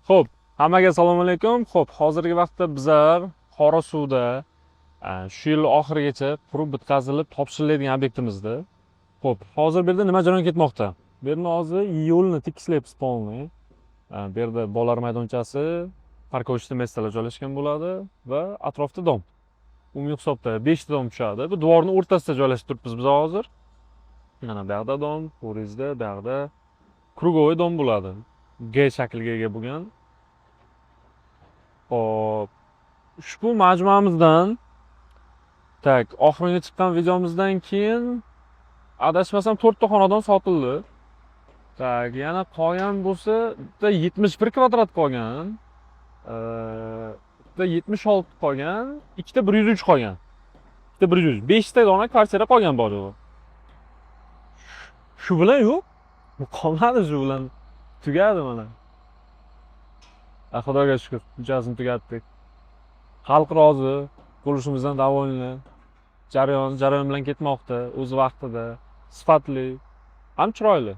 Xo'p, hammaga assalomu alaykum. Xo'p, hozirgi vaqtda bizlar Qorasuvda shu yil oxirigacha qurib bitkazilib topshiriladigan obyektimizda. Xo'p, hozir bu yerda nima jarayon ketmoqda? Bu yerni hozir yo'lni tikislayapmiz polniy. Bu yerda bolalar maydonchasi, parkovочный месtalar joylashgan bo'ladi va atrofda dom. Umumiy hisobda 5 ta dom tushadi. Bu devorning o'rtasida joylashib turibmiz biz hozir. Mana bu yoqda dom, ko'ringizda, bu yoqda krugovoy dom bo'ladi. G shakliga ega bo'lgan. Hop, ushbu majmuamizdan oxirgi chiqqan videomizdan keyin adashmasam 4 ta xonadon sotildi. Yana qolgan bo'lsa bitta 71 kvadrat qolgan. Bitta 76 qolgan, ikkita 103 qolgan. Bitta 103, 5 ta dona kvartira qolgan bor yo'q. Shu bilan yo'q. Bu qolmadi shu bilan. Tugadi mana. Xudoga shukr, hujjatini tugatdik. Xalq rozi, bo'lishimizdan davolangan. Jarayon bilan ketmoqda, o'z vaqtida, sifatli, ham chiroyli.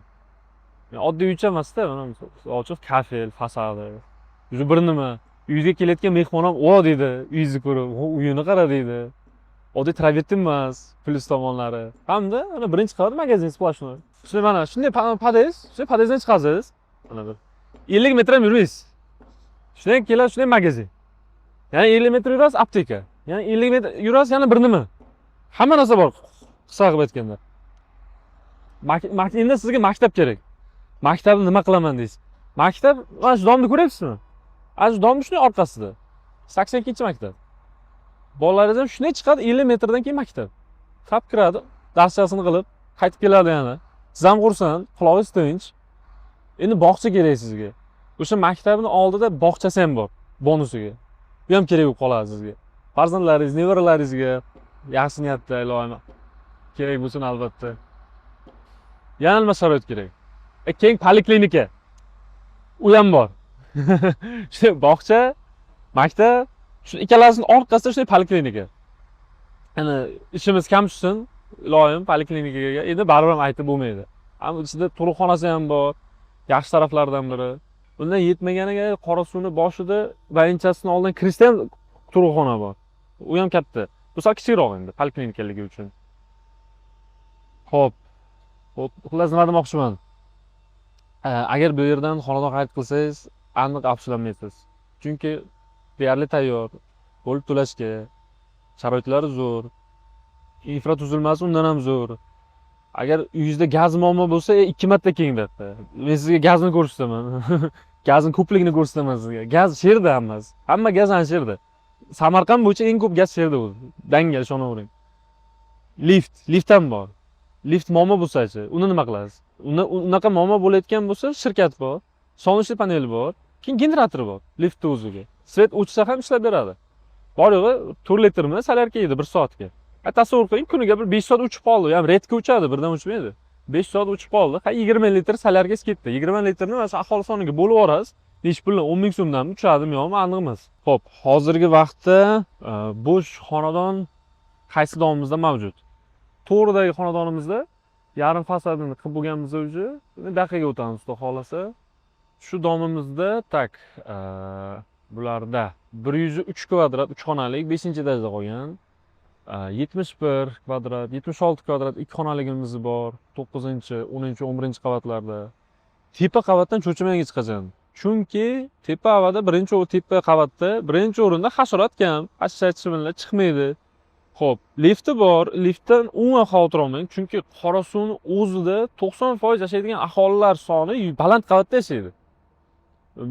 Oddiy uycha emas-da, mana ochiq kafel, fasadi. Juda bir nima. Uyga kelayotgan mehmon ham "O" deydi, uyingizni ko'rib, "Uyini qara" deydi. Oddiy travertin emas, plyus tomonlari. Hamda mana birinchi qavat magazin splashnoy. Mana shunday podyezddan chiqasiz. Mana bir 50 metr ham yurmaysiz. Shundan keladi shunday magazin. Yana 50 metr yurasiz apteka. Yana 50 metr yurasiz yana bir nima. Hamma narsa bor. Qisqa qilib aytganda. Endi sizga maktab kerak. Maktabni nima qilaman deysiz. Maktab mana shu domni ko'ryapsizmi? Ana shu domni shunday orqasida. 82-maktab. Bolalaringiz ham shunday chiqadi 50 metrdan keyin maktab. Qap kiradi, darschasini qilib, qaytib keladi yana. Siz ham xursand, quloqingiz tinch. Endi bog'cha kerak sizga. O'sha maktabning oldida bog'chasi ham bor, bonusiga. Bu ham kerak bo'lib qoladi sizga. Farzandlaringiz, nevaralaringizga yaxshi niyatda ilohim kerak bo'lsin albatta. Yana nima sharoit kerak? Keng poliklinika. U ham bor. Shu bog'cha, maktab, shu ikkalasining orqasida shunday poliklinika. Ana ishimiz kam tushsin, ilohim poliklinikaga endi baribir ham aytib bo'lmaydi. Ammo ichida tug'ruqxonasi ham bor, yaxshi taraflaridan biri. Undan yetmaganiga Qorasuvni boshida birinchisining oldidan kirishda ham tug'ruqxona bor. U ham katta. Bu sal kichikroq endi poliklinikaligi uchun. Xo'p. Xullas nima demoqchiman? Agar bu yerdan xonadon xarid qilsangiz, aniq afsuslanmaysiz. Chunki deyarli tayyor, bo'lib to'lashga, sharoitlari zo'r, infratuzilmasi undan ham zo'r. Agar uyingizda gaz muammo bo'lsa, 2 marta keng datda. Men sizga gazni ko'rsataman. Gazning ko'pligini ko'rsataman sizga. Gaz sherda hammasi. Hamma gaz ana sherda. Samarqand bo'yicha eng ko'p gaz sherda o'zi. Dangal ishonavering. Lift ham bor. Lift muammo bo'lsa-chi, uni nima qilasiz? Unaqa muammo bo'layotgan bo'lsa, shirkat bor, solnechli paneli bor, keyin generator bor, liftni o'ziga. Svet o'chsa ham ishlab beradi. Bor-yo'g'i 4 litrmi solyarka yeydi 1 soatga. Tasavvur qiling, kuniga bir 5 soat uchib qoldi. Ham redga uchadi, birdan uchmaydi. 5 soat uchib qoldi. 20 litr solyarkasi ketdi. 20 litrni mana shu aholi soniga bo'lib yuborasiz. Nechi puldan 10 ming so'mdanmi uchadimi yo'qmi aniq emas. Xo'p, hozirgi vaqtda bo'sh xonadon qaysi domimizda mavjud? To'g'ridagi xonadonimizda yarim fasadini qilib bo'lganmiz o'zi. Daqiqaga o'tamiz, xudo xolasa. Shu domimizda bularda 103 kvadrat 3 xonalik 5-etajda qolgan. 71 kvadrat, 76 kvadrat 2 xonaligimiz bor. 9-chi, 10-chi, 11-chi qavatlarda. Tepa qavatdan cho'chimang hech qachon. Chunki tepa qavatda birinchi o'rinda hasharot kam, hasharotchilar chiqmaydi. Xo'p, lifti bor. Liftdan umuman xavotir olmang, chunki Qorasuvning o'zida 90% yashaydigan aholilar soni baland qavatda yashaydi.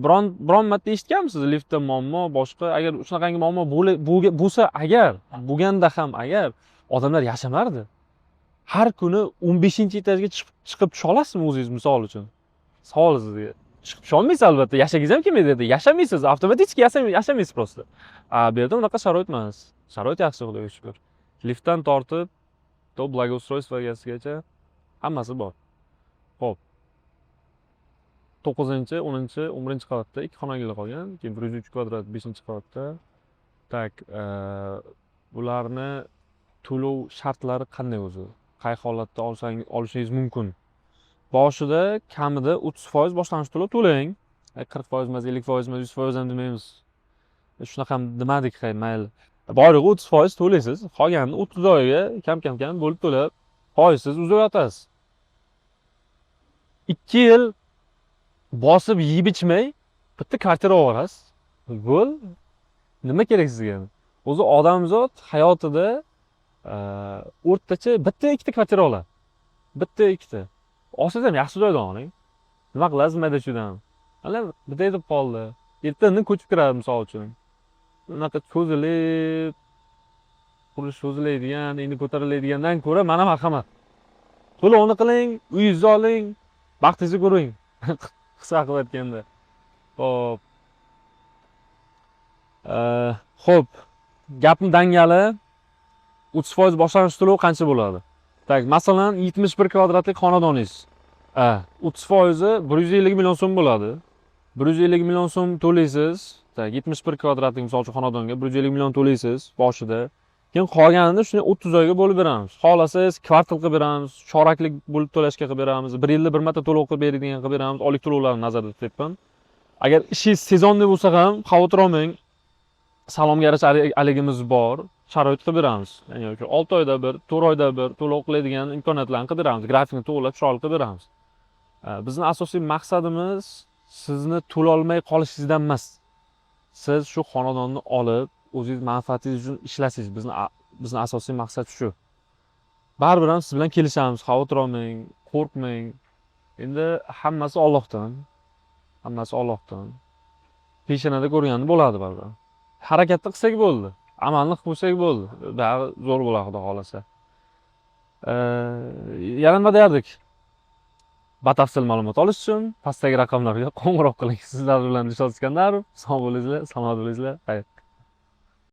Biron marta eshitganmisiz liftda muammo boshqa? Agar shunaqangi muammo bo'lsa, bo'lganda ham odamlar yashamardi. Har kuni 15-etajga chiqib tusha olasizmi o'zingiz misol uchun? Savol sizga. Chiqib tusha olmaysiz albatta. Yashagingiz ham kelmaydi. Yashamaysiz, avtomatik yashamaysiz prosta. Bu yerda unaqa sharoit emas. Sharoit yaxshi, xudoga shukr. Liftdan tortib, to благоустройствогasigacha hammasi bor. Xo'p. 9-chi, 10-chi, 11-chi qavatda 2 xonalar qolgan, keyin 103 kvadrat 5-qavatda. Bularni to'lov shartlari qanday o'zi? Qay holatda olishingiz mumkin? Boshida kamida 30% boshlang'ich to'lov to'lang. 40% emas, 50% emas, 100% ham demaymiz. Shunaqa ham demadik, hay, mayli. Boylig'i 30% to'laysiz, qolganini 30 oyga kam bo'lib to'lab, foizsiz uzayotasiz. 2 yil bosib yeyib ichmay bitta kvartira olasiz. Bo'l, nima kerak sizga? O'zi odamzod hayotida o'rtacha bitta ikkita kvartira oladi. Bitta ikkita. Olsangiz ham yaxshi joydan oling. Nima qilasiz mayda-chuydan? Ana bitta yetib qoldi. Ertadan ko'chib kiradi misol uchun. Unaqa cho'zilib, qurish cho'zilaydigan, endi ko'tariladigandan ko'ra mana marhamat. To'lovni qiling, uyingizni oling, baxtingizni ko'ring. Qisqa qilib aytganda. Xo'p. Xo'p. Gapni dangali 30% boshlang'ich to'lov qancha bo'ladi? Tak, masalan, 71 kvadratlik xonadoningiz. 30% 150 million so'm bo'ladi. 150 million so'm to'laysiz. Tak, 71 kvadratlik misol uchun xonadonga 150 million to'laysiz boshida. Keyin qolganini shuni 30 oyga bo'lib beramiz. Xohlasangiz kvartal qilib beramiz, choraklik bo'lib to'lashga qilib beramiz, 1 yilda bir marta to'lov qilib beradigan qilib beramiz. Oylik to'lovlarni nazarda tutyapman. Agar ishingiz sezonniy bo'lsa ham, xavotir olmang. Salomga yarasha aligimiz bor. Sharoit qilib beramiz. Ya'ni 6 oyda bir, 4 oyda bir to'lov qiladigan imkoniyatlarni qilib beramiz. Grafikni to'g'rilab, chiroyli qilib beramiz. Bizning asosiy maqsadimiz sizni to'la olmay qolishingizdan emas. Siz shu xonadonni olib, o'zingiz manfaatingiz uchun ishlashingiz. Bizning asosiy maqsad shu. Baribir ham siz bilan kelishamiz, xavotir olmang, qo'rqmang. Endi hammasi Allohdan. Hammasi Allohdan. Peshanada ko'rganda bo'ladi baribir. Harakatni qilsak bo'ldi. Amalni qilib qo'ysak bo'ldi. Bari zo'r bo'ladi xudo xolasa. Yana nima derdik? Batafsil ma'lumot olish uchun pastdagi raqamlarga qo'ng'iroq qiling. Sizlar bilan Dilshod Iskandarov. Sog' bo'linglar, salomat bo'linglar. Xayr.